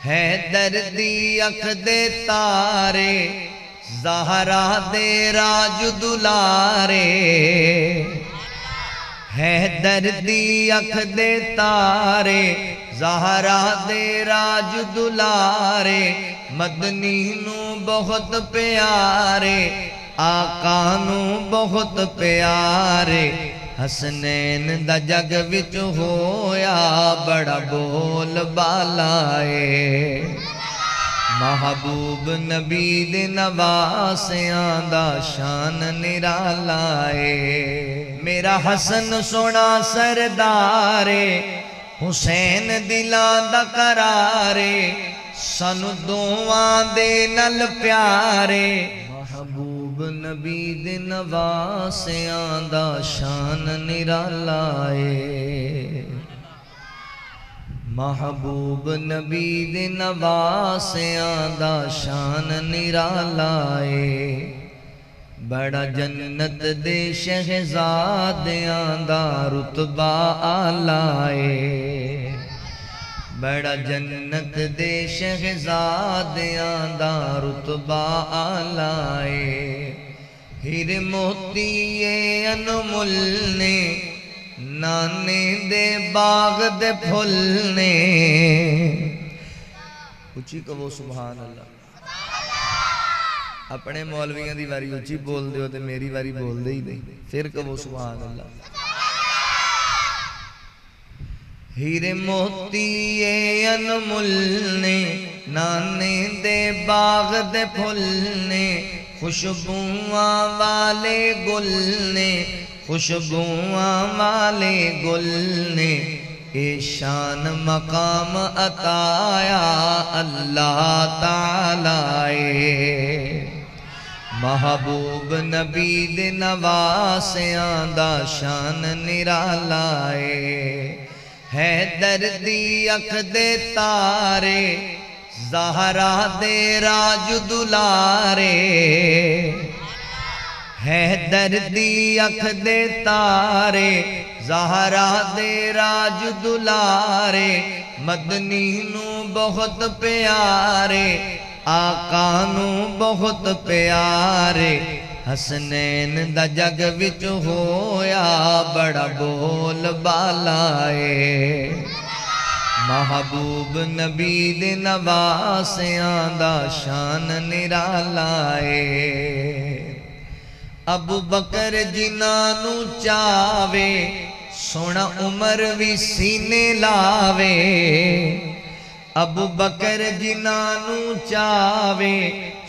حیدر دی اکھ دے تارے زہرا دے راج دلارے حیدر دی اکھ دے تارے زہرا دے راج دلارے مدنی نو بہت پیارے آقا نو بہت پیارے حسنین دا جگ وچ ہویا بڑا بول بالائے محبوب نبی دے نواسیاں دا شان نرالا ہے میرا حسن سونا سردارے حسین دلاں دا قرارے سانو دعاں دے نال پیارے محبوب نبی دے نواسیاں دا شان نرالا ہے محبوب نبی دے نواسیاں دا شان نرالا ہے بڑا جنت دے شہزادیاں دا رتبہ آلہ ہے بڑا جنت دے شہزادیاں دا رتبہ آلہ ہے ہیر موتی انمول نے نانے دے باغ دے پھل نے اچھی کہو سبحان اللہ اپنے مولویاں دی واری اچھی بول دیو تے میری واری بول دے ہی نہیں پھر کہو سبحان اللہ ہیرے موتی انمول نے نانے دے باغ دے پھل نے خوشبوئاں والے گل نے خوشبوئاں والے گل نے اے شان مقام عطایا اللہ تعالی محبوب نبی دے نواسیاں دا شان نرالا ہے حیدر دی اکھ دے تارے زہرا دے راج دلارے حیدر دی اکھ دے تارے زہرا دے راج دلارے مدنی نو بہت پیارے آقا نو بہت پیارے حسنین دا جگ وچ ہویا بڑا بول بالائے محبوب نبی دے نواسیاں دا شان نرالا ہے ابو بکر جنانو چاوے سونا عمر وی سینے لاوے ابو بکر جنانو چاوے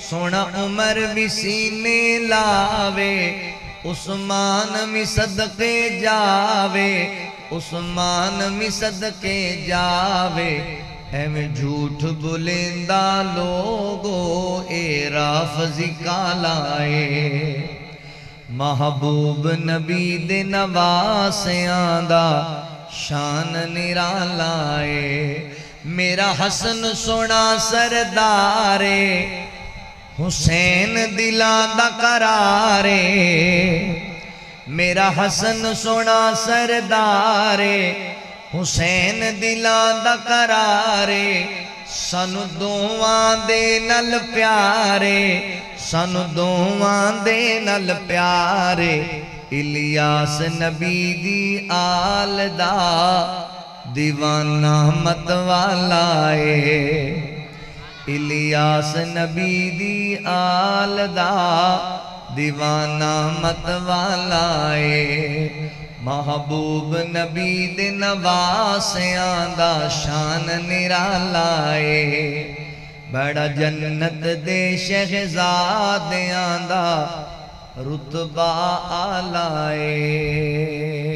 سونا عمر وی سینے لاوے عثمان می صدقے جاوے عثمان می صدقے جاوے ایویں جھوٹ بولیندہ لوگو اے رافضی کالائے محبوب نبی دے نواسیاں دا شان نرالا ہے میرا حسن سونا سردارے حسین دلاں دا قرارے میرا حسن سونا سردارے حسین دلاں دا قرارے سانو دعاں دے نال پیارے سانو دعاں دے نال پیارے الیاس نبی دی آل دا دیوانہ مت والا ہے الیاس نبی دی آل دا دیوانہ مت والا ہے محبوب نبی دے نواسیاں دا شان نرالا ہے بڑا جنت دے شہزادیاں دا رتبہ آلہ ہے